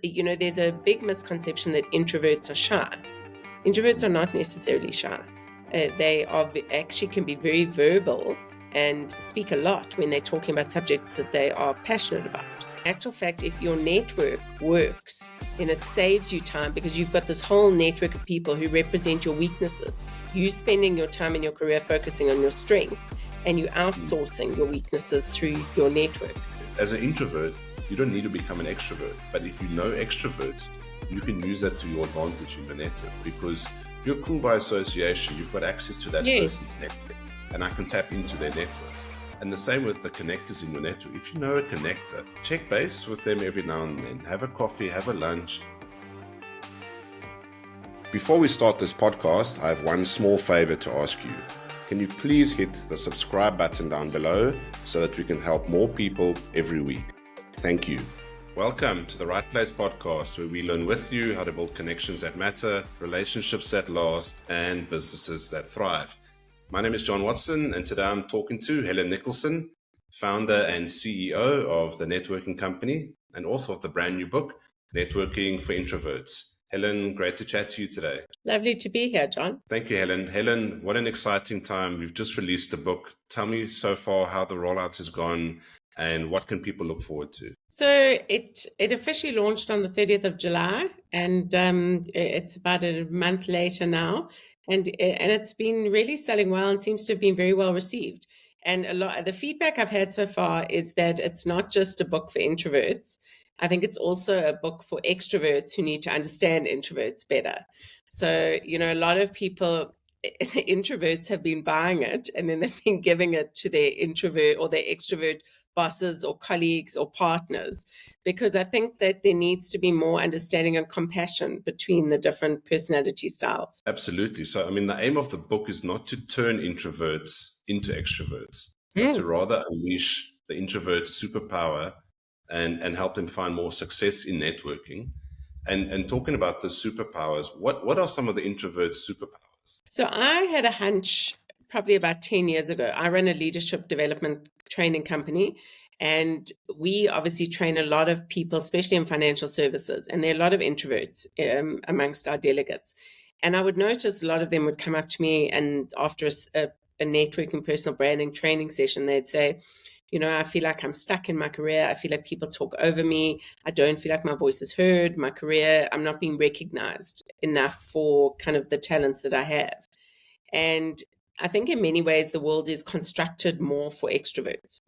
There's a big misconception that introverts are shy. Introverts are not necessarily shy. Actually can be very verbal and speak a lot when they're talking about subjects that they are passionate about. In actual fact, if your network works, then it saves you time because you've got this whole network of people who represent your weaknesses. You spending your time in your career focusing on your strengths, and you outsourcing your weaknesses through your network. As an introvert, you don't need to become an extrovert. But if you know extroverts, you can use that to your advantage in the network because you're cool by association. You've got access to that person's network, and I can tap into their network. And the same with the connectors in your network. If you know a connector, check base with them every now and then. Have a coffee, have a lunch. Before we start this podcast, I have one small favor to ask you. Can you please hit the subscribe button down below so that we can help more people every week? Thank you. Welcome to the Right Place podcast, where we learn with you how to build connections that matter, relationships that last, and businesses that thrive. My name is John Watson, and today I'm talking to Helen Nicholson, founder and CEO of the networking company and author of the brand new book, Networking for Introverts. Helen, great to chat to you today. Lovely to be here, John. Thank you, Helen. Helen, what an exciting time. We've just released a book. Tell me so far how the rollout has gone and what can people look forward to? So it officially launched on the 30th of July, and it's about a month later now. And it's been really selling well and seems to have been very well received. And the feedback I've had so far is that it's not just a book for introverts. I think it's also a book for extroverts who need to understand introverts better. So, a lot of people, introverts, have been buying it and then they've been giving it to their introvert or their extrovert bosses or colleagues or partners, because I think that there needs to be more understanding and compassion between the different personality styles. Absolutely. So, the aim of the book is not to turn introverts into extroverts, but to rather unleash the introvert's superpower and help them find more success in networking. And talking about the superpowers, what are some of the introverts' superpowers? So I had a hunch probably about 10 years ago. I run a leadership development training company, and we obviously train a lot of people, especially in financial services, and there are a lot of introverts amongst our delegates. And I would notice a lot of them would come up to me, and after a networking personal branding training session, they'd say, I feel like I'm stuck in my career. I feel like people talk over me. I don't feel like my voice is heard. My career, I'm not being recognized enough for kind of the talents that I have. And I think in many ways, the world is constructed more for extroverts.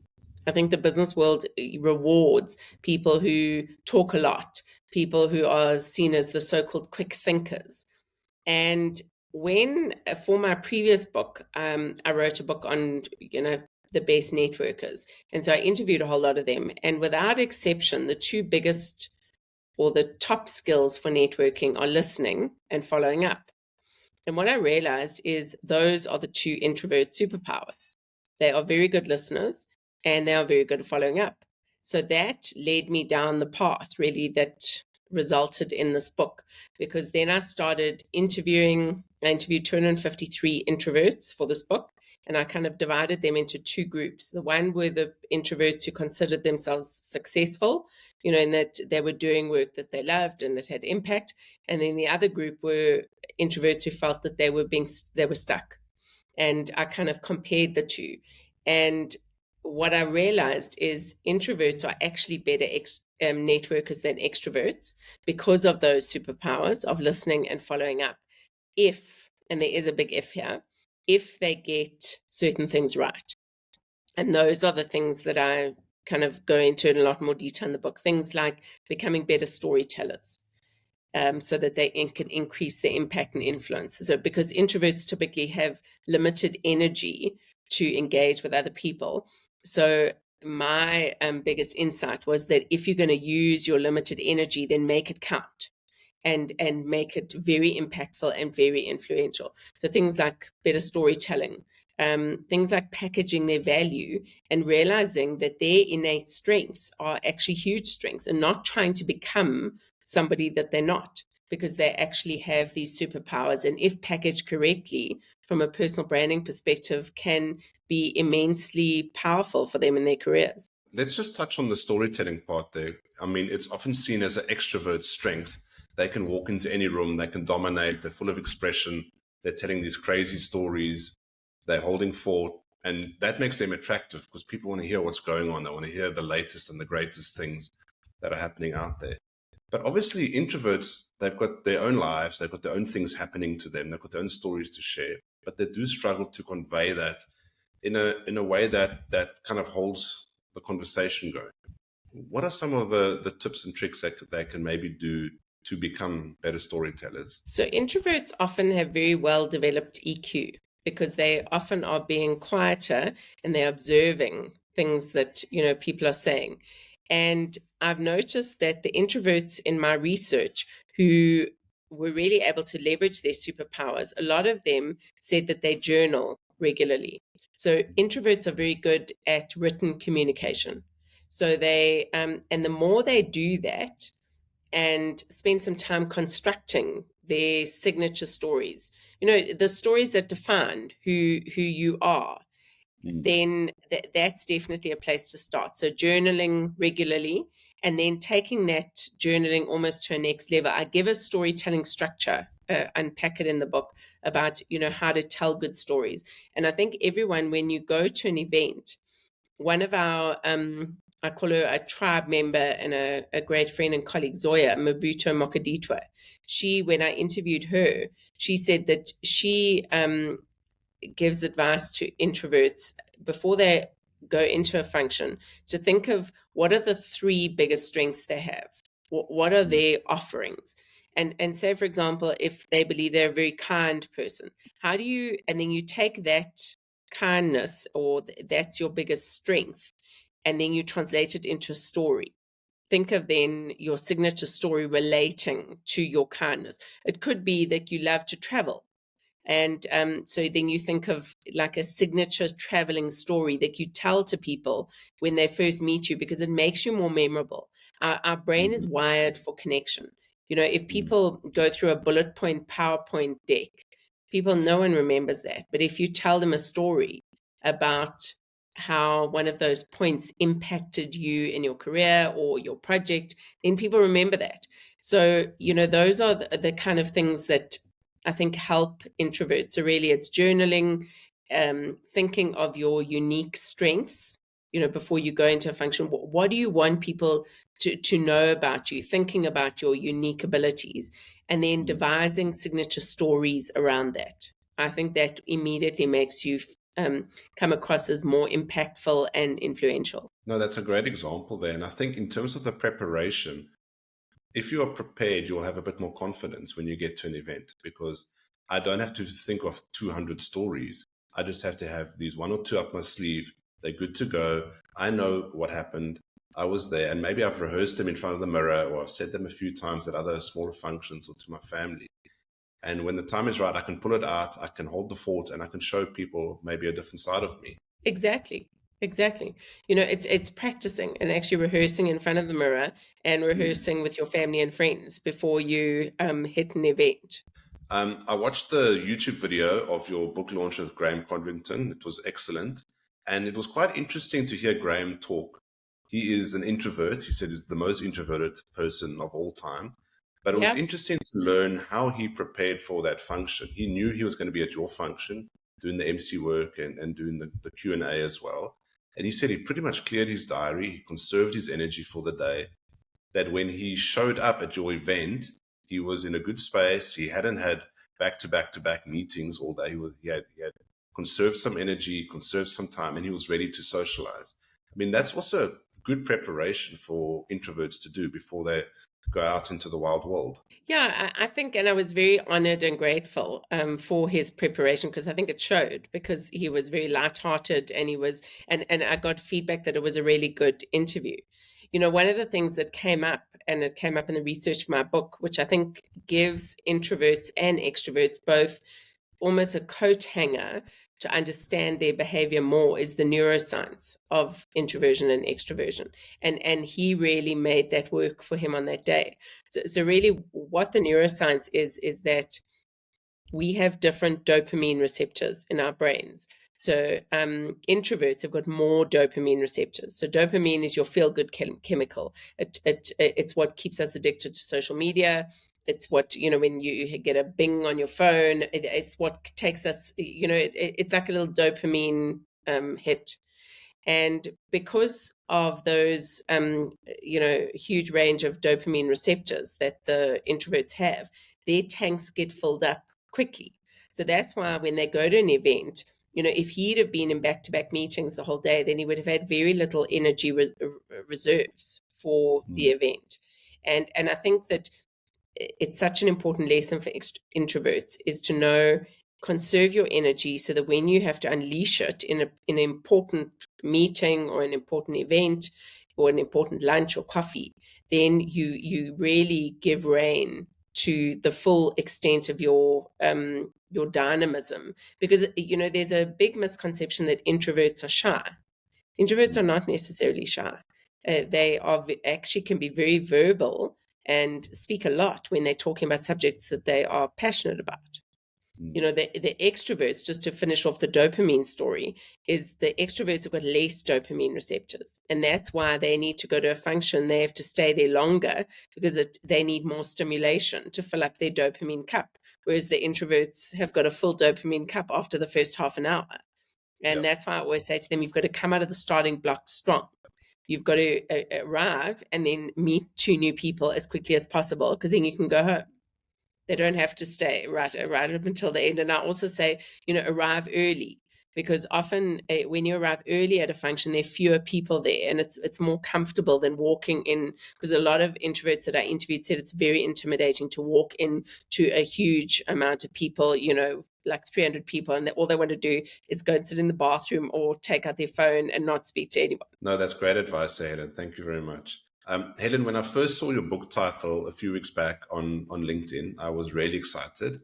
I think the business world rewards people who talk a lot, people who are seen as the so-called quick thinkers. And for my previous book, I wrote a book on, the best networkers. And so I interviewed a whole lot of them. And without exception, the two biggest or the top skills for networking are listening and following up. And what I realized is those are the two introvert superpowers. They are very good listeners and they are very good at following up. So that led me down the path really that resulted in this book, because then I started interviewing. I interviewed 253 introverts for this book, and I kind of divided them into two groups. The one were the introverts who considered themselves successful, in that they were doing work that they loved and that had impact. And then the other group were introverts who felt that they were stuck. And I kind of compared the two. And what I realized is introverts are actually better networkers than extroverts because of those superpowers of listening and following up. And there is a big if here, if they get certain things right. And those are the things that I kind of go into in a lot more detail in the book. Things like becoming better storytellers, so that they can increase their impact and influence. So because introverts typically have limited energy to engage with other people. So my biggest insight was that if you're going to use your limited energy, then make it count and make it very impactful and very influential. So things like better storytelling, things like packaging their value and realizing that their innate strengths are actually huge strengths, and not trying to become somebody that they're not, because they actually have these superpowers, and if packaged correctly from a personal branding perspective, can be immensely powerful for them in their careers. Let's just touch on the storytelling part there. I mean, it's often seen as an extrovert's strength. They can walk into any room, they can dominate, they're full of expression, they're telling these crazy stories, they're holding fort, and that makes them attractive because people want to hear what's going on. They want to hear the latest and the greatest things that are happening out there. But obviously, introverts, they've got their own lives, they've got their own things happening to them, they've got their own stories to share, but they do struggle to convey that in a way that kind of holds the conversation going. What are some of the tips and tricks that they can maybe do to become better storytellers? So introverts often have very well developed EQ because they often are being quieter and they're observing things that, people are saying. And I've noticed that the introverts in my research who were really able to leverage their superpowers, a lot of them said that they journal regularly. So introverts are very good at written communication. So they, and the more they do that, and spend some time constructing their signature stories, the stories that define who you are, then that's definitely a place to start. So journaling regularly, and then taking that journaling almost to a next level. I give a storytelling structure, unpack it in the book about, how to tell good stories. And I think everyone, when you go to an event, one of our I call her a tribe member and a great friend and colleague, Zoya Mabuto Mokaditwa. She, when I interviewed her, she said that she gives advice to introverts before they go into a function to think of what are the three biggest strengths they have. What are their offerings? And say, for example, if they believe they're a very kind person, how do you, and then you take that kindness, or that's your biggest strength, and then you translate it into a story. Think of then your signature story relating to your kindness. It could be that you love to travel. And so then you think of like a signature traveling story that you tell to people when they first meet you, because it makes you more memorable. Our brain is wired for connection. If people go through a bullet point PowerPoint deck, no one remembers that. But if you tell them a story about how one of those points impacted you in your career or your project, then people remember that. So, those are the kind of things that I think help introverts. So really it's journaling, thinking of your unique strengths, before you go into a function. What do you want people to know about you, thinking about your unique abilities, and then devising signature stories around that. I think that immediately makes you come across as more impactful and influential. No, that's a great example there. And I think in terms of the preparation, if you are prepared, you'll have a bit more confidence when you get to an event, because I don't have to think of 200 stories. I just have to have these one or two up my sleeve. They're good to go. I know what happened. I was there, and maybe I've rehearsed them in front of the mirror, or I've said them a few times at other smaller functions or to my family. And when the time is right, I can pull it out, I can hold the fort, and I can show people maybe a different side of me. Exactly. It's practicing and actually rehearsing in front of the mirror and rehearsing with your family and friends before you hit an event. I watched the YouTube video of your book launch with Graham Codrington. It was excellent. And it was quite interesting to hear Graham talk. He is an introvert. He said he's the most introverted person of all time. But it was interesting to learn how he prepared for that function. He knew he was going to be at your function, doing the MC work and doing the Q&A as well. And he said he pretty much cleared his diary. He conserved his energy for the day. That when he showed up at your event, he was in a good space. He hadn't had back-to-back meetings all day. He had conserved some energy, conserved some time, and he was ready to socialize. I mean, that's also good preparation for introverts to do before they go out into the wild world. Yeah, I think, and I was very honored and grateful for his preparation, because I think it showed, because he was very lighthearted, and and I got feedback that it was a really good interview. One of the things that came up, and it came up in the research for my book, which I think gives introverts and extroverts both almost a coat hanger to understand their behavior more, is the neuroscience of introversion and extroversion. And he really made that work for him on that day. So really what the neuroscience is that we have different dopamine receptors in our brains. So introverts have got more dopamine receptors. So dopamine is your feel-good chemical. It's what keeps us addicted to social media. It's what, when you get a bing on your phone, it's what takes us, it's like a little dopamine hit. And because of those, huge range of dopamine receptors that the introverts have, their tanks get filled up quickly. So that's why when they go to an event, if he'd have been in back-to-back meetings the whole day, then he would have had very little energy reserves for the event. And I think that it's such an important lesson for introverts is to know, conserve your energy so that when you have to unleash it in an important meeting or an important event or an important lunch or coffee, then you really give rein to the full extent of your dynamism. Because there's a big misconception that introverts are shy. Introverts are not necessarily shy. They are actually can be very verbal and speak a lot when they're talking about subjects that they are passionate about. The extroverts, just to finish off the dopamine story, is the extroverts have got less dopamine receptors. And that's why they need to go to a function. They have to stay there longer because they need more stimulation to fill up their dopamine cup. Whereas the introverts have got a full dopamine cup after the first half an hour. And that's why I always say to them, you've got to come out of the starting block strong. You've got to arrive and then meet 2 new people as quickly as possible, because then you can go home. They don't have to stay right up until the end. And I also say, arrive early, because often when you arrive early at a function, there are fewer people there and it's more comfortable than walking in, because a lot of introverts that I interviewed said it's very intimidating to walk in to a huge amount of people, like 300 people, and all they want to do is go and sit in the bathroom or take out their phone and not speak to anyone. No, that's great advice, Helen. Thank you very much. Helen, when I first saw your book title a few weeks back on LinkedIn, I was really excited.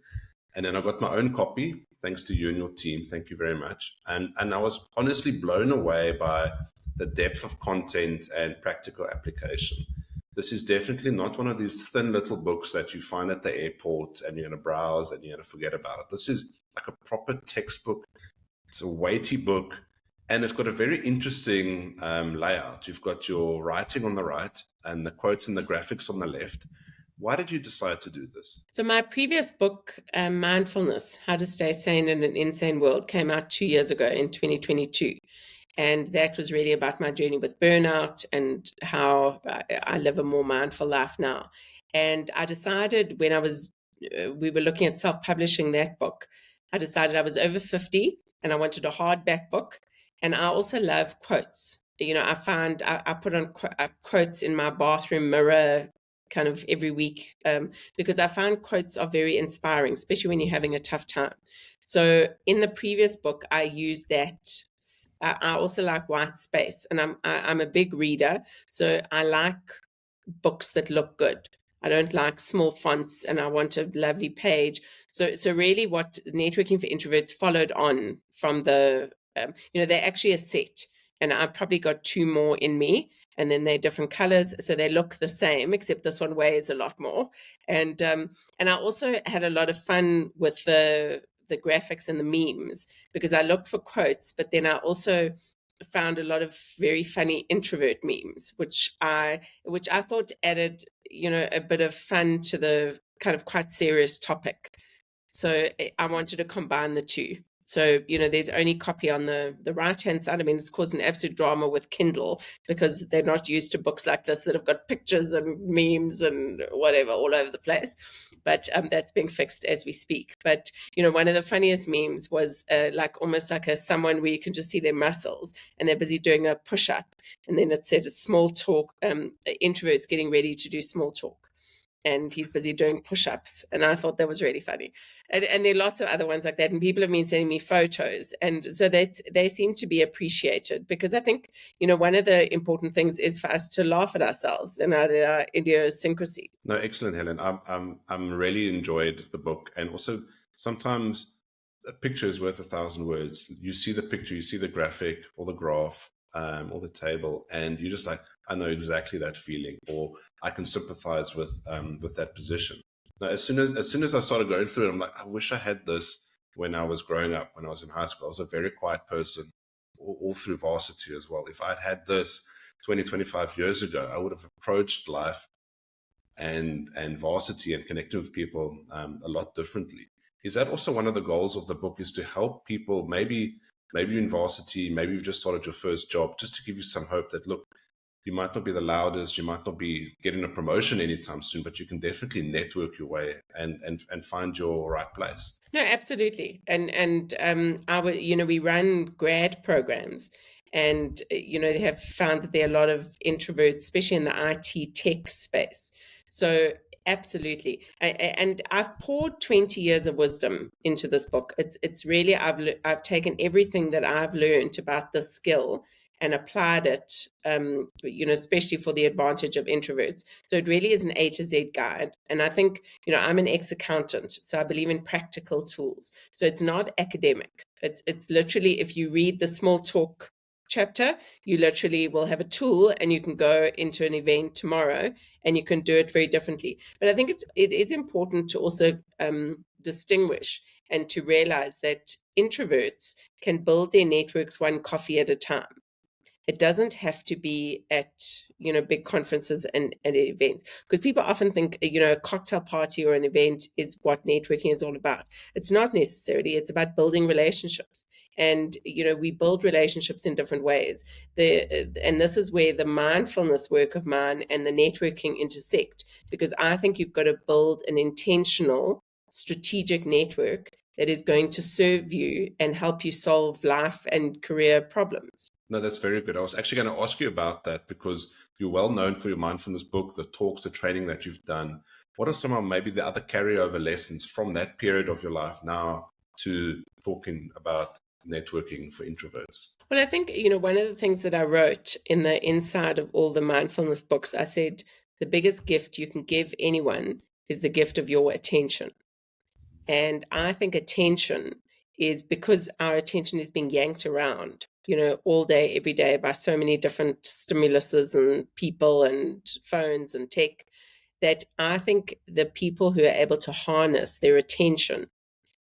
And then I got my own copy, thanks to you and your team. Thank you very much. And I was honestly blown away by the depth of content and practical application. This is definitely not one of these thin little books that you find at the airport and you're going to browse and you're going to forget about it. This is like a proper textbook. It's a weighty book. And it's got a very interesting layout. You've got your writing on the right and the quotes and the graphics on the left. Why did you decide to do this? So my previous book, Mindfulness, How to Stay Sane in an Insane World, came out 2 years ago in 2022. And that was really about my journey with burnout and how I live a more mindful life now. And I decided when we were looking at self-publishing that book, I decided I was over 50 and I wanted a hardback book. And I also love quotes. I found I put on quotes in my bathroom mirror kind of every week because I found quotes are very inspiring, especially when you're having a tough time. So in the previous book, I used that. I also like white space, and I'm a big reader, so I like books that look good. I don't like small fonts, and I want a lovely page. So really, what Networking for Introverts followed on from the they're actually a set, and I've probably got 2 more in me, and then they're different colors, so they look the same, except this one weighs a lot more. And I also had a lot of fun with the graphics and the memes, because I looked for quotes, but then I also found a lot of very funny introvert memes, which I thought added, a bit of fun to the kind of quite serious topic. So I wanted to combine the 2. So, there's only copy on the right-hand side. I mean, it's caused an absolute drama with Kindle because they're not used to books like this that have got pictures and memes and whatever all over the place. But that's being fixed as we speak. But, one of the funniest memes was almost like someone where you can just see their muscles and they're busy doing a push-up. And then it said a small talk, introverts getting ready to do small talk. And he's busy doing push-ups. And I thought that was really funny. And there are lots of other ones like that. And people have been sending me photos. And so they seem to be appreciated, because I think, one of the important things is for us to laugh at ourselves and our idiosyncrasy. No, excellent, Helen. I'm really enjoyed the book. And also sometimes a picture is worth 1,000 words. You see the picture, you see the graphic or the graph or the table, and you're just like, I know exactly that feeling, or I can sympathize with that position. Now, as soon as I started going through it, I'm like, I wish I had this when I was growing up, when I was in high school. I was a very quiet person all through varsity as well. If I'd had this 20, 25 years ago, I would have approached life and varsity and connecting with people a lot differently. Is that also one of the goals of the book, is to help people, maybe you're in varsity, maybe you've just started your first job, just to give you some hope that, look, you might not be the loudest, you might not be getting a promotion anytime soon, but you can definitely network your way and find your right place. No, absolutely. And our, we run grad programs, and they have found that there are a lot of introverts, especially in the IT tech space. So absolutely. And I've poured 20 years of wisdom into this book. It's really, I've taken everything that I've learned about this skill and applied it, especially for the advantage of introverts. So it really is an A to Z guide. And I think, I'm an ex-accountant, so I believe in practical tools. So it's not academic. It's literally, if you read the small talk chapter, you literally will have a tool and you can go into an event tomorrow and you can do it very differently. But I think it is important to also distinguish and to realize that introverts can build their networks one coffee at a time. It doesn't have to be at, big conferences and events, because people often think, a cocktail party or an event is what networking is all about. It's not necessarily. It's about building relationships. And, we build relationships in different ways. And this is where the mindfulness work of mine and the networking intersect, because I think you've got to build an intentional, strategic network that is going to serve you and help you solve life and career problems. No, that's very good. I was actually going to ask you about that, because you're well known for your mindfulness book, the talks, the training that you've done. What are some of maybe the other carryover lessons from that period of your life now to talking about networking for introverts? Well, I think, one of the things that I wrote in the inside of all the mindfulness books, I said, the biggest gift you can give anyone is the gift of your attention. And I think attention is, because our attention is being yanked around, all day, every day, by so many different stimuluses and people and phones and tech, that I think the people who are able to harness their attention,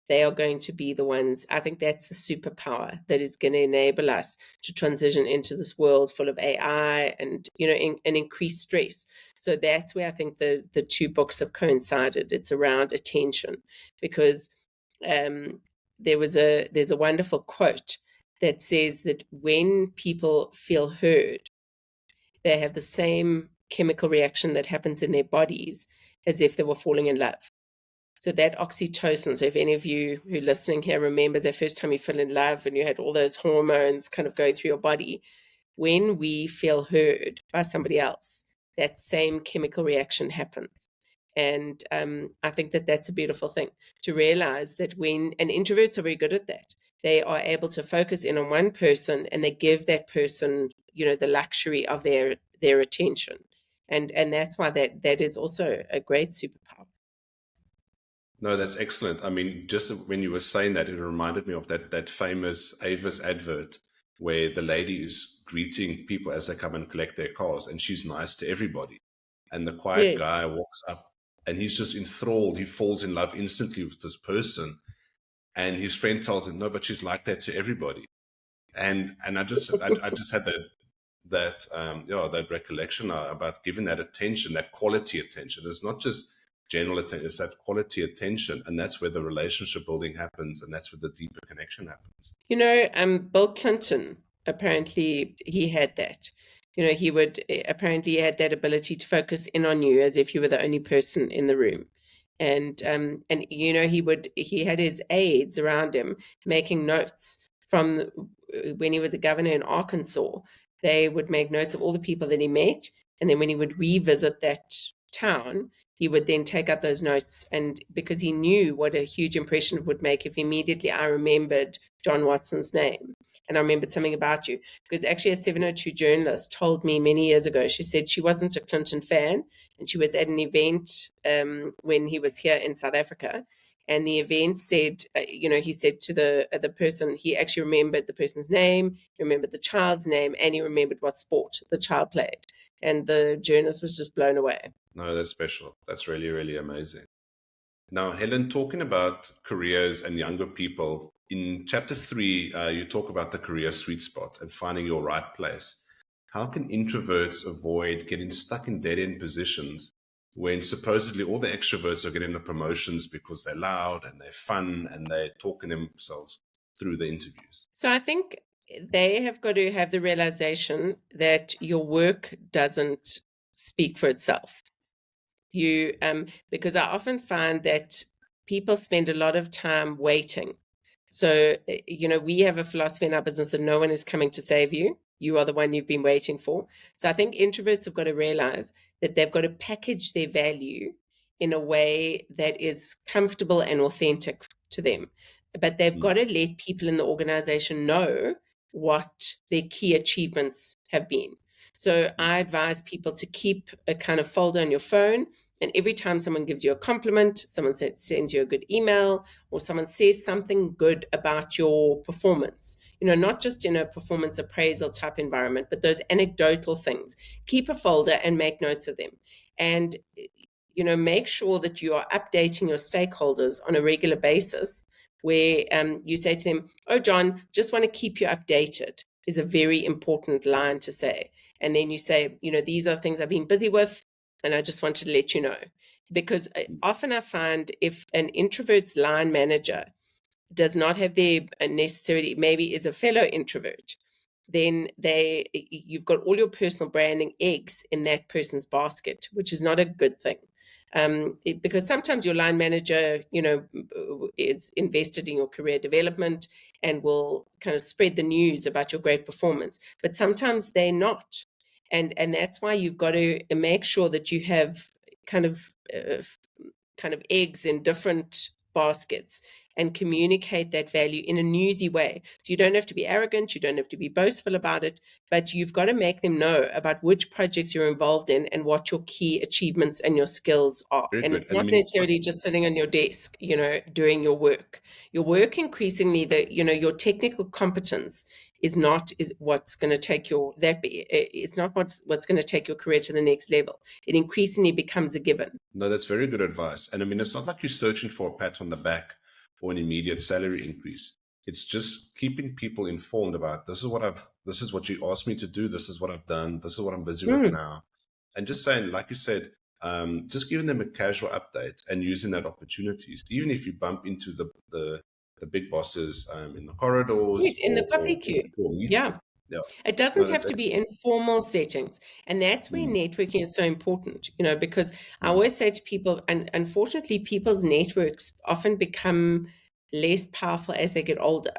they are going to be the ones. I think that's the superpower that is going to enable us to transition into this world full of AI and, and increased stress. So that's where I think the two books have coincided. It's around attention, because there's a wonderful quote that says that when people feel heard, they have the same chemical reaction that happens in their bodies as if they were falling in love. So that oxytocin, so if any of you who are listening here remembers the first time you fell in love and you had all those hormones kind of go through your body, when we feel heard by somebody else, that same chemical reaction happens. And I think that that's a beautiful thing to realize, that and introverts are very good at that. They are able to focus in on one person and they give that person, the luxury of their attention. And that's why that is also a great superpower. No, that's excellent. I mean, just when you were saying that, it reminded me of that famous Avis advert where the lady is greeting people as they come and collect their cars, and she's nice to everybody. And the quiet guy walks up and he's just enthralled. He falls in love instantly with this person. And his friend tells him, no, but she's like that to everybody. And I just had that recollection about giving that attention, that quality attention. It's not just general attention, it's that quality attention. And that's where the relationship building happens. And that's where the deeper connection happens. Bill Clinton, apparently he had that. He had that ability to focus in on you as if you were the only person in the room. And he had his aides around him making notes from when he was a governor in Arkansas. They would make notes of all the people that he met. And then when he would revisit that town, he would then take out those notes. And because he knew what a huge impression it would make if immediately I remembered John Watson's name and I remembered something about you. Because actually a 702 journalist told me many years ago, she said she wasn't a Clinton fan and she was at an event when he was here in South Africa. And the event said, he said to the person, he actually remembered the person's name, he remembered the child's name, and he remembered what sport the child played. And the journalist was just blown away. No, that's special. That's really, really amazing. Now, Helen, talking about careers and younger people, in chapter 3, you talk about the career sweet spot and finding your right place. How can introverts avoid getting stuck in dead end positions when supposedly all the extroverts are getting the promotions because they're loud and they're fun and they're talking themselves through the interviews? So I think they have got to have the realization that your work doesn't speak for itself. Because I often find that people spend a lot of time waiting. So, we have a philosophy in our business that no one is coming to save you. You are the one you've been waiting for. So I think introverts have got to realize that they've got to package their value in a way that is comfortable and authentic to them. But they've got to let people in the organization know what their key achievements have been. So I advise people to keep a kind of folder on your phone. And every time someone gives you a compliment, someone sends you a good email, or someone says something good about your performance, not just in a performance appraisal type environment, but those anecdotal things, keep a folder and make notes of them. And, make sure that you are updating your stakeholders on a regular basis where you say to them, "Oh, John, just want to keep you updated," is a very important line to say. And then you say, "These are things I've been busy with, and I just wanted to let you know." Because often I find if an introvert's line manager does not have their necessarily, maybe is a fellow introvert, then you've got all your personal branding eggs in that person's basket, which is not a good thing. Because sometimes your line manager, is invested in your career development and will kind of spread the news about your great performance, but sometimes they're not. And that's why you've got to make sure that you have kind of eggs in different baskets and communicate that value in a newsy way. So you don't have to be arrogant, you don't have to be boastful about it, but you've got to make them know about which projects you're involved in and what your key achievements and your skills are. Very And good. it's And I not mean, necessarily just sitting on your desk, doing your work. Your work increasingly, your technical competence is what's going to take it's not what's going to take your career to the next level. It increasingly becomes a given. no, that's very good advice. And I mean, it's not like you're searching for a pat on the back or an immediate salary increase. It's just keeping people informed about this is what you asked me to do. This is what I've done. This is what I'm busy with now. And just saying, like you said, just giving them a casual update and using that opportunities, even if you bump into the big bosses in the corridors Yes, in the coffee queue. or meeting. Yeah. Yeah. It No, doesn't have that's to be excellent. in formal settings. And that's where networking is so important, because I always say to people, and unfortunately, people's networks often become less powerful as they get older,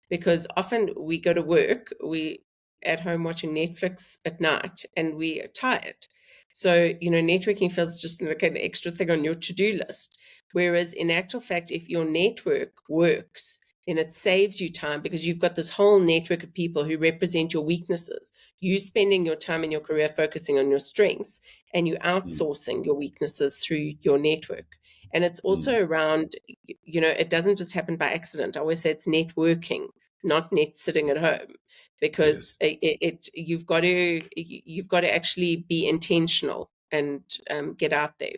because often we go to work, we at home watching Netflix at night, and we are tired. So, networking feels just like an extra thing on your to-do list. Whereas in actual fact, if your network works, then it saves you time because you've got this whole network of people who represent your weaknesses. You spending your time in your career focusing on your strengths, and you outsourcing your weaknesses through your network. And it's also around, it doesn't just happen by accident. I always say it's networking, not net sitting at home, because Yes. you've got to actually be intentional and get out there.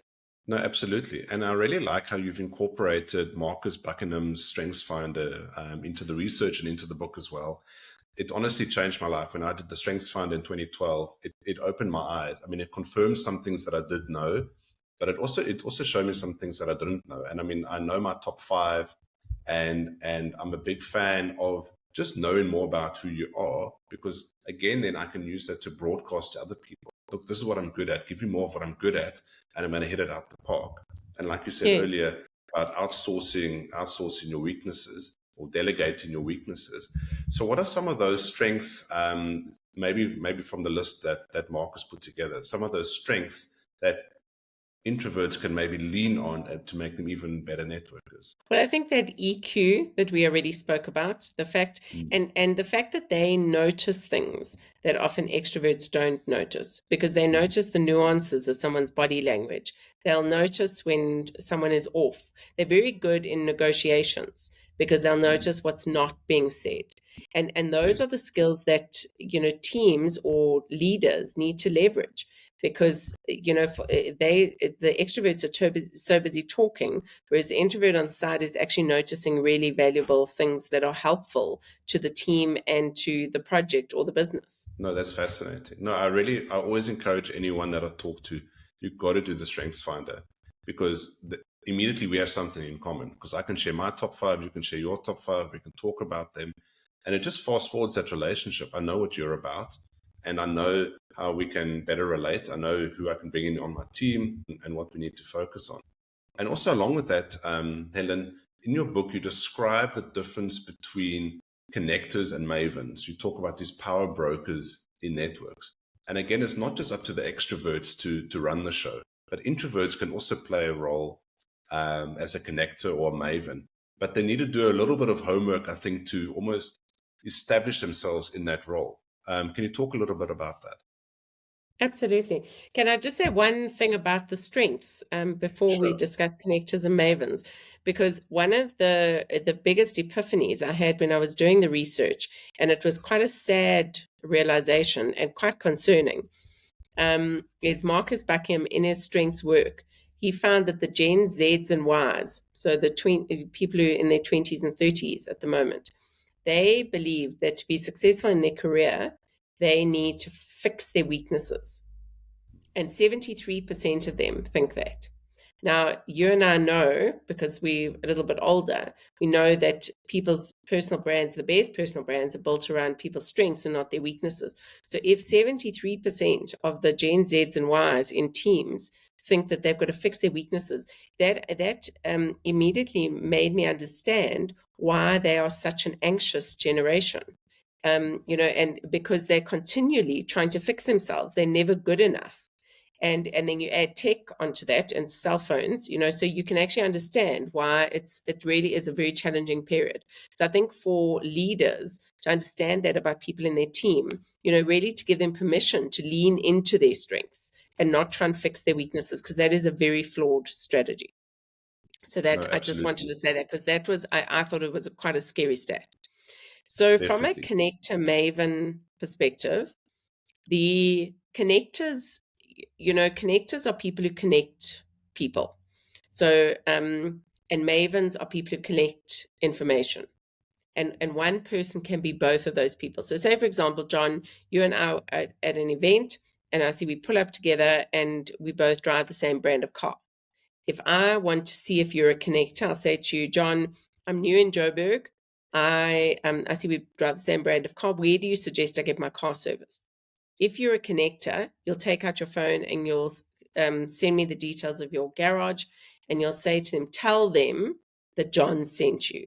No, absolutely. And I really like how you've incorporated Marcus Buckingham's Strengths Finder into the research and into the book as well. It honestly changed my life. When I did the Strengths Finder in 2012, it opened my eyes. I mean, it confirmed some things that I did know, but it also showed me some things that I didn't know. And I mean, I know my top 5, and I'm a big fan of just knowing more about who you are, because again, then I can use that to broadcast to other people. Look, this is what I'm good at. Give me more of what I'm good at, and I'm going to hit it out the park. And like you said Yes. earlier about outsourcing your weaknesses or delegating your weaknesses. So, what are some of those strengths? Maybe from the list that Marcus put together, some of those strengths that introverts can maybe lean on and to make them even better networkers. Well, I think that EQ that we already spoke about, the fact and the fact that they notice things that often extroverts don't notice, because they notice the nuances of someone's body language. They'll notice when someone is off. They're very good in negotiations because they'll notice what's not being said. And those Yes. are the skills that, teams or leaders need to leverage. because the extroverts are so busy talking, whereas the introvert on the side is actually noticing really valuable things that are helpful to the team and to the project or the business. No, that's fascinating. No, I always encourage anyone that I talk to, you've got to do the Strengths Finder, because immediately we have something in common. Because I can share my top 5, you can share your top 5, we can talk about them, and it just fast forwards that relationship. I know what you're about, and I know how we can better relate. I know who I can bring in on my team and what we need to focus on. And also along with that, Helen, in your book, you describe the difference between connectors and mavens. You talk about these power brokers in networks. And again, it's not just up to the extroverts to run the show, but introverts can also play a role as a connector or a maven. But they need to do a little bit of homework, I think, to almost establish themselves in that role. Can you talk a little bit about that? Absolutely. Can I just say one thing about the strengths before we Sure. discuss connectors and mavens? Because one of the biggest epiphanies I had when I was doing the research, and it was quite a sad realization and quite concerning, is Marcus Buckingham in his strengths work. He found that the Gen Zs and Ys, so the people who are in their 20s and 30s at the moment, they believe that to be successful in their career, they need to fix their weaknesses. And 73% of them think that. Now, you and I know, because we're a little bit older, we know that people's personal brands, the best personal brands, are built around people's strengths and not their weaknesses. So if 73% of the Gen Zs and Ys in teams think that they've got to fix their weaknesses, that immediately made me understand why they are such an anxious generation. And because they're continually trying to fix themselves, they're never good enough. And then you add tech onto that and cell phones, so you can actually understand why it really is a very challenging period. So I think for leaders to understand that about people in their team, really to give them permission to lean into their strengths and not try and fix their weaknesses, because that is a very flawed strategy. So that No, I just wanted absolutely. to say that, because I thought it was quite a scary stat. So from a Definitely. connector maven perspective, the connectors are people who connect people. So, and mavens are people who collect information. And one person can be both of those people. So say, for example, John, you and I are at an event, and I see we pull up together and we both drive the same brand of car. If I want to see if you're a connector, I'll say to you, John, I'm new in Joburg. I see we drive the same brand of car. Where do you suggest I get my car service? If you're a connector, you'll take out your phone and you'll send me the details of your garage, and you'll say to them, tell them that John sent you.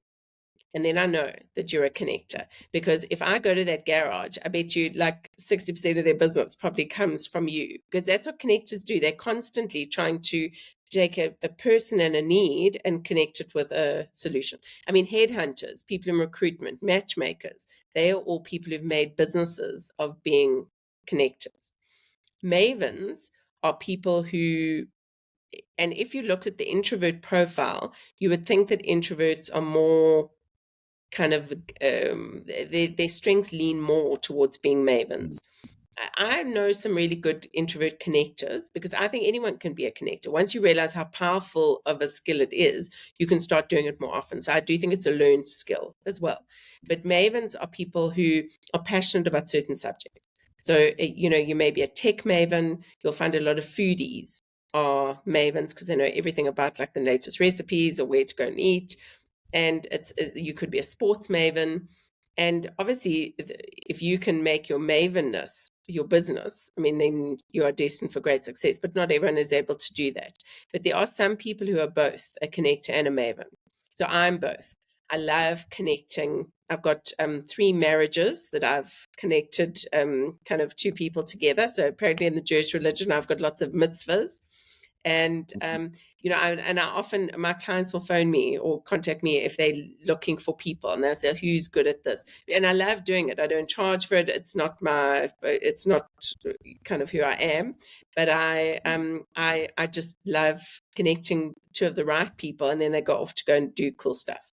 And then I know that you're a connector, because if I go to that garage, I bet you like 60% of their business probably comes from you, because that's what connectors do. They're constantly trying to take a person and a need and connect it with a solution. I mean, headhunters, people in recruitment, matchmakers, they are all people who've made businesses of being connectors. Mavens are people who, and if you looked at the introvert profile, you would think that introverts are more kind of, their strengths lean more towards being mavens. I know some really good introvert connectors, because I think anyone can be a connector. Once you realize how powerful of a skill it is, you can start doing it more often. So I do think it's a learned skill as well. But mavens are people who are passionate about certain subjects. So, you may be a tech maven. You'll find a lot of foodies are mavens because they know everything about like the latest recipes or where to go and eat. And you could be a sports maven. And obviously, if you can make your mavenness your business, I mean, then you are destined for great success. But not everyone is able to do that. But there are some people who are both a connector and a maven. So I'm both. I love connecting. I've got 3 marriages that I've connected kind of 2 people together. So apparently in the Jewish religion, I've got lots of mitzvahs. And I often, my clients will phone me or contact me if they're looking for people, and they'll say, who's good at this? And I love doing it. I don't charge for it. It's not kind of who I am, but I just love connecting 2 of the right people, and then they go off to go and do cool stuff.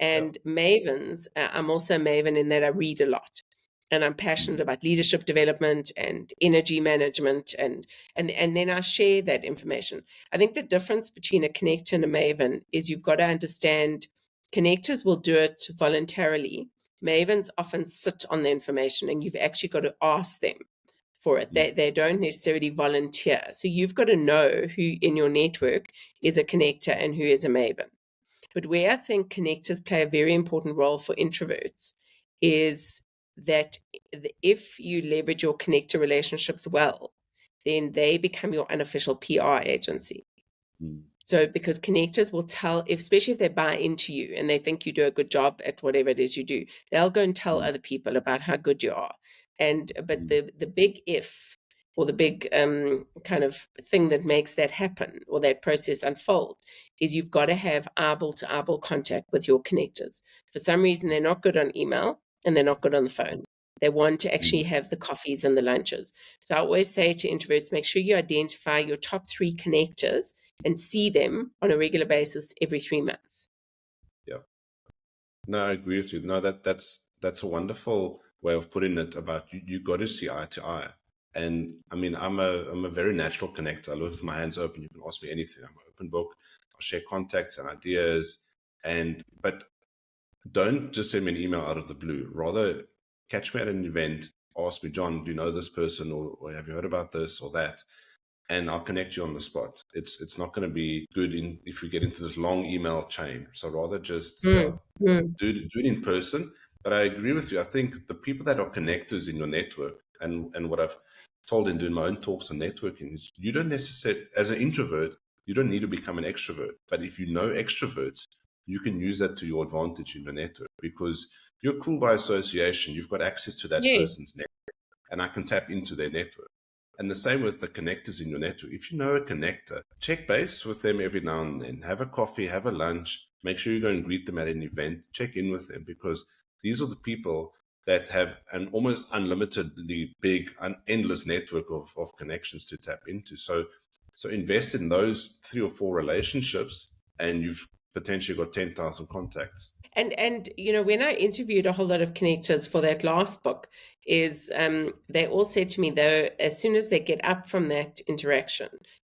Yeah. And mavens, I'm also a maven in that I read a lot. and I'm passionate about leadership development and energy management, and then I share that information. I think the difference between a connector and a maven is you've got to understand connectors will do it voluntarily. Mavens often sit on the information, and you've actually got to ask them for it. They don't necessarily volunteer. So you've got to know who in your network is a connector and who is a maven. But where I think connectors play a very important role for introverts is that if you leverage your connector relationships well, then they become your unofficial PR agency. So because connectors will tell, especially if they buy into you and they think you do a good job at whatever it is you do, they'll go and tell other people about how good you are. But the big if, or the big kind of thing that makes that happen or that process unfold, is you've got to have eyeball-to-eyeball contact with your connectors. For some reason, they're not good on email and they're not good on the phone. They want to actually have the coffees and the lunches. So I always say to introverts, make sure you identify your top 3 connectors and see them on a regular basis every 3 months. Yeah. No, I agree with you. No, that's a wonderful way of putting it. About you got to see eye to eye. And I mean, I'm a very natural connector. I live with my hands open. You can ask me anything. I'm an open book. I'll share contacts and ideas. But don't just send me an email out of the blue. Rather, catch me at an event. Ask me, John, do you know this person, or have you heard about this or that? And I'll connect you on the spot. It's not going to be good if we get into this long email chain. So rather just do it in person. But I agree with you. I think the people that are connectors in your network, and what I've told in doing my own talks on networking, is you don't necessarily, as an introvert, you don't need to become an extrovert. But if you know extroverts, you can use that to your advantage in your network, because you're cool by association. You've got access to that person's network, and I can tap into their network. And the same with the connectors in your network. If you know a connector, check base with them every now and then. Have a coffee, have a lunch. Make sure you go and greet them at an event. Check in with them, because these are the people that have an almost unlimitedly big, endless network of connections to tap into. So invest in those 3 or 4 relationships, and you've potentially got 10,000 contacts. And you know, when I interviewed a whole lot of connectors for that last book, is they all said to me, though, as soon as they get up from that interaction,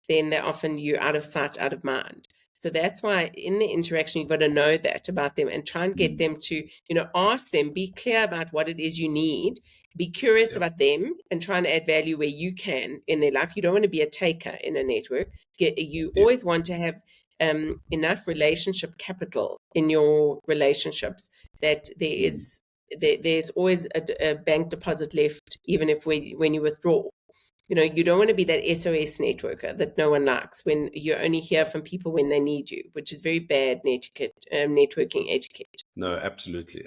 then they're often you out of sight, out of mind. So that's why in the interaction, you've got to know that about them and try and get them to, you know, ask them, be clear about what it is you need, be curious about them, and try and add value where you can in their life. You don't want to be a taker in a network. You always want to have enough relationship capital in your relationships that there's always a bank deposit left, even if when you withdraw. You know, you don't want to be that SOS networker that no one likes, when you only hear from people when they need you, which is very bad networking etiquette. No, absolutely.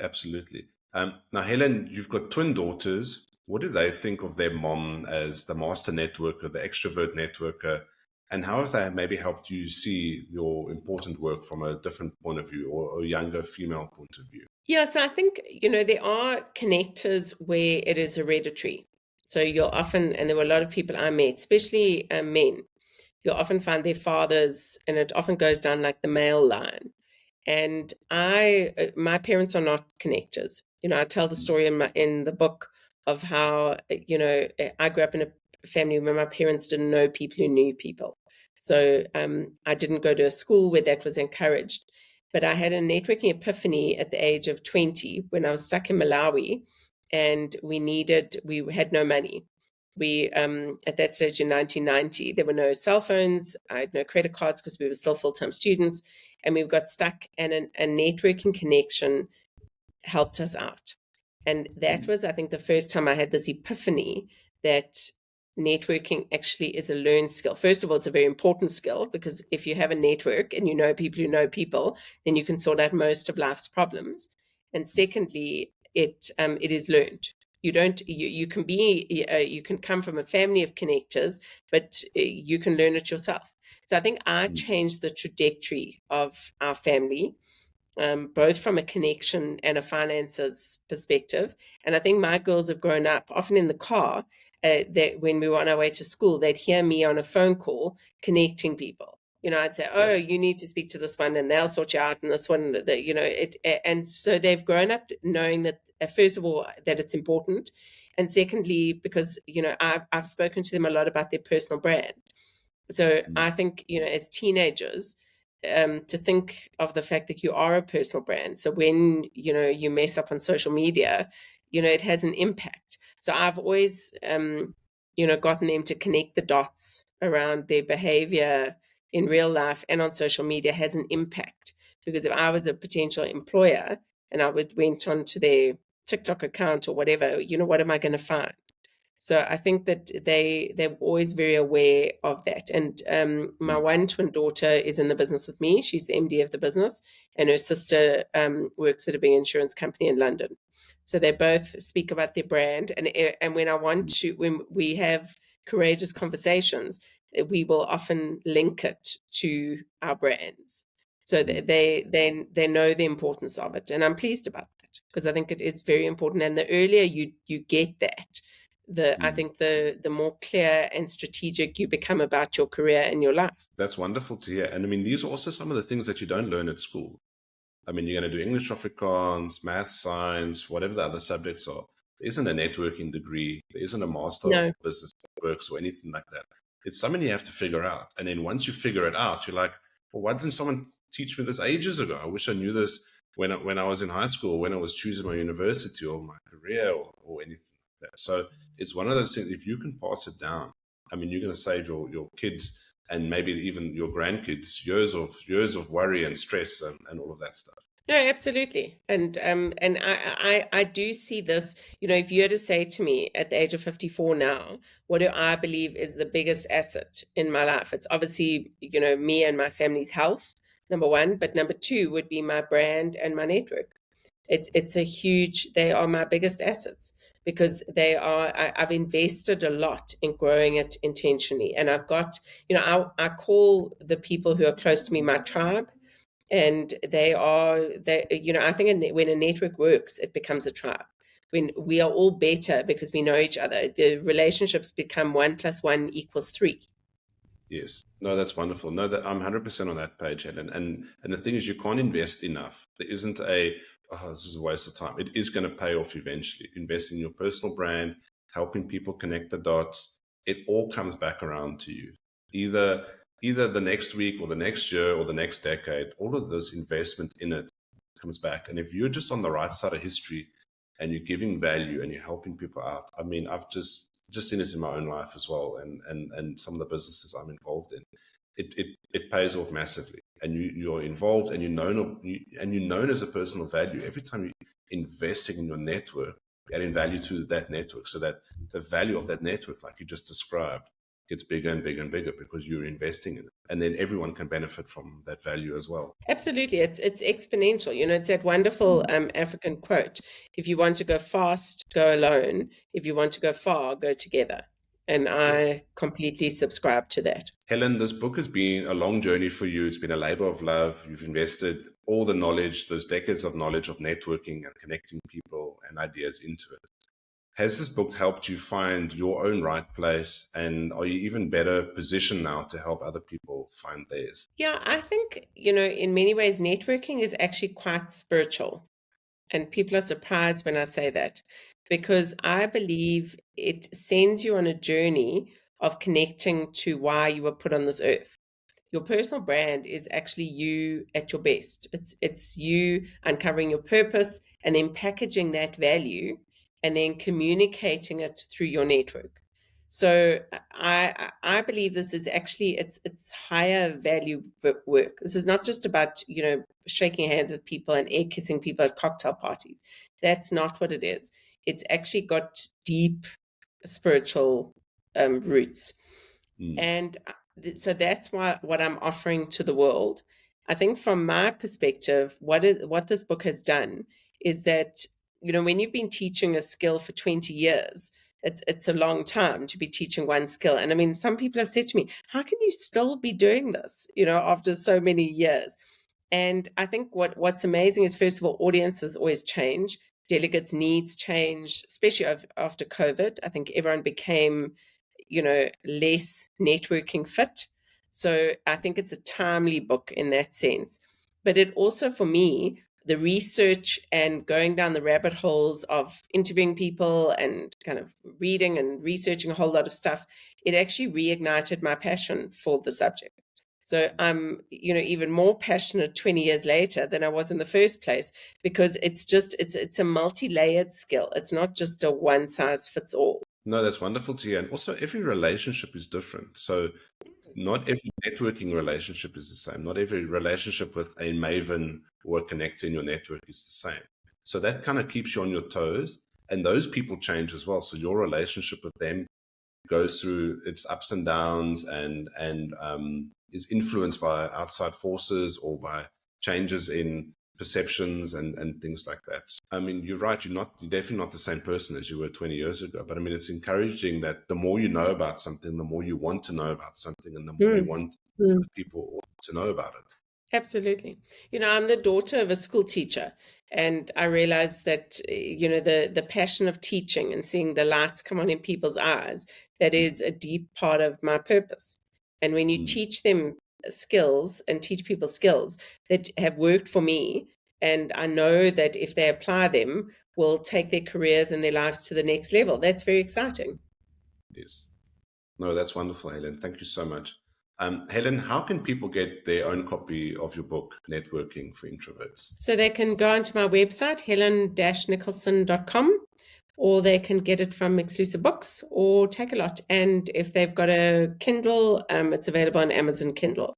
Now, Helen, you've got twin daughters. What do they think of their mom as the master networker, the extrovert networker? And how have they maybe helped you see your important work from a different point of view, or a younger female point of view? Yeah, so I think, you know, there are connectors where it is hereditary. So you'll often, and there were a lot of people I met, especially men, you'll often find their fathers, and it often goes down like the male line. And my parents are not connectors. You know, I tell the story in the book of how, you know, I grew up in a family where my parents didn't know people who knew people. So I didn't go to a school where that was encouraged. But I had a networking epiphany at the age of 20 when I was stuck in Malawi, and we had no money. We at that stage in 1990, there were no cell phones. I had no credit cards because we were still full-time students, and we got stuck, and a networking connection helped us out. And that was, I think, the first time I had this epiphany that networking actually is a learned skill. First of all, it's a very important skill, because if you have a network and you know people who know people, then you can sort out most of life's problems. And secondly, it is learned. You can come from a family of connectors, but you can learn it yourself. So I think I changed the trajectory of our family, both from a connection and a finances perspective. And I think my girls have grown up often in the car, that when we were on our way to school, they'd hear me on a phone call connecting people. I'd say, oh, Yes. you need to speak to this one and they'll sort you out, and this one, and so they've grown up knowing that, first of all, that it's important. And secondly, because, I've spoken to them a lot about their personal brand. So Mm. I think, as teenagers, to think of the fact that you are a personal brand. So when, you mess up on social media, it has an impact. So I've always, gotten them to connect the dots around their behavior in real life and on social media has an impact. Because if I was a potential employer and went onto their TikTok account or whatever, what am I going to find? So I think that they're always very aware of that. And my one twin daughter is in the business with me. She's the MD of the business, and her sister works at a big insurance company in London. So they both speak about their brand. And when we have courageous conversations, we will often link it to our brands. So they know the importance of it, and I'm pleased about that because I think it is very important. And the earlier you get that, I think the more clear and strategic you become about your career and your life. That's wonderful to hear. And I mean, these are also some of the things that you don't learn at school. I mean, you're going to do English, Afrikaans, math, science, whatever the other subjects are. There isn't a networking degree. There isn't a master of No, business networks or anything like that. It's something you have to figure out. And then once you figure it out, you're like, well, why didn't someone teach me this ages ago? I wish I knew this when I was in high school, when I was choosing my university or my career or anything like that. So it's one of those things, if you can pass it down, I mean, you're going to save your kids and maybe even your grandkids years of worry and stress and all of that stuff. no, absolutely. And I do see this, if you were to say to me at the age of 54 now, what do I believe is the biggest asset in my life? It's obviously, me and my family's health, number one, but number two would be my brand and my network. They are my biggest assets because I've invested a lot in growing it intentionally. And I've got, I call the people who are close to me my tribe. And I think when a network works, it becomes a tribe. When we are all better because we know each other, the relationships become 1+1=3. Yes. No, that's wonderful. No, that I'm 100% on that page, Helen. And the thing is, you can't invest enough. There isn't this is a waste of time. It is going to pay off eventually. Invest in your personal brand, helping people connect the dots. It all comes back around to you. Either the next week or the next year or the next decade, all of this investment in it comes back. And if you're just on the right side of history and you're giving value and you're helping people out, I mean, I've just seen it in my own life as well, and some of the businesses I'm involved in. It pays off massively, and you're involved, and you're known as a person of value. Every time you're investing in your network, you're adding value to that network, so that the value of that network, like you just described, gets bigger and bigger and bigger because you're investing in it, and then everyone can benefit from that value as well. Absolutely. It's exponential. It's that wonderful African quote. If you want to go fast, go alone. If you want to go far, go together. And Yes. I completely subscribe to that. Helen, this book has been a long journey for you. It's been a labor of love. You've invested all the knowledge, those decades of knowledge of networking and connecting people and ideas into it. Has this book helped you find your own right place? And are you even better positioned now to help other people find theirs? Yeah, I think, in many ways, networking is actually quite spiritual. And people are surprised when I say that because I believe it sends you on a journey of connecting to why you were put on this earth. Your personal brand is actually you at your best. It's you uncovering your purpose and then packaging that value and then communicating it through your network. So I believe this is actually it's higher value work. This is not just about shaking hands with people and air kissing people at cocktail parties. That's not what it is. It's actually got deep spiritual roots. Mm. And so that's what I'm offering to the world. I think from my perspective, what this book has done is that, when you've been teaching a skill for 20 years, it's a long time to be teaching one skill. And I mean, some people have said to me, how can you still be doing this, after so many years? And I think what's amazing is, first of all, audiences always change. Delegates' needs change, especially after COVID. I think everyone became less networking fit. So I think it's a timely book in that sense. But it also, for me, the research and going down the rabbit holes of interviewing people and kind of reading and researching a whole lot of stuff, it actually reignited my passion for the subject. So I'm, even more passionate 20 years later than I was in the first place, because it's a multi-layered skill. It's not just a one size fits all. No, that's wonderful to hear. And also, every relationship is different. So not every networking relationship is the same. Not every relationship with a maven or a connector in your network is the same. So that kind of keeps you on your toes. And those people change as well. So your relationship with them goes through its ups and downs and is influenced by outside forces or by changes in perceptions and things like that. I mean, you're right. You're definitely not the same person as you were 20 years ago. But I mean, it's encouraging that the more you know about something, the more you want to know about something, and the more you want other people to know about it. Absolutely. I'm the daughter of a school teacher, and I realized that, the passion of teaching and seeing the lights come on in people's eyes, that is a deep part of my purpose. And when you teach them skills and teach people skills that have worked for me, and I know that if they apply them, will take their careers and their lives to the next level, that's very exciting. Yes. No, that's wonderful, Helen. Thank you so much. Helen, how can people get their own copy of your book, Networking for Introverts? So they can go onto my website, helen-nicholson.com, or they can get it from Exclusive Books or Take-A-Lot. And if they've got a Kindle, it's available on Amazon Kindle.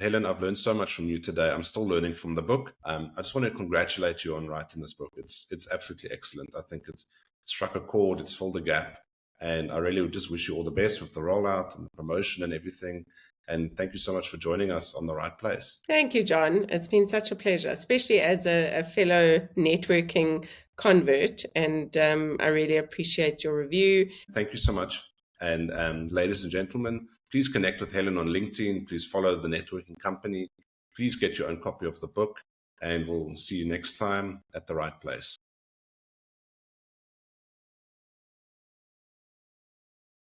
Helen, I've learned so much from you today. I'm still learning from the book. I just want to congratulate you on writing this book. It's absolutely excellent. I think it's struck a chord, it's filled a gap. And I really would just wish you all the best with the rollout and promotion and everything. And thank you so much for joining us on The Right Place. Thank you, John. It's been such a pleasure, especially as a fellow networking convert. And I really appreciate your review. Thank you so much. And ladies and gentlemen, please connect with Helen on LinkedIn. Please follow the networking company. Please get your own copy of the book. And we'll see you next time at The Right Place.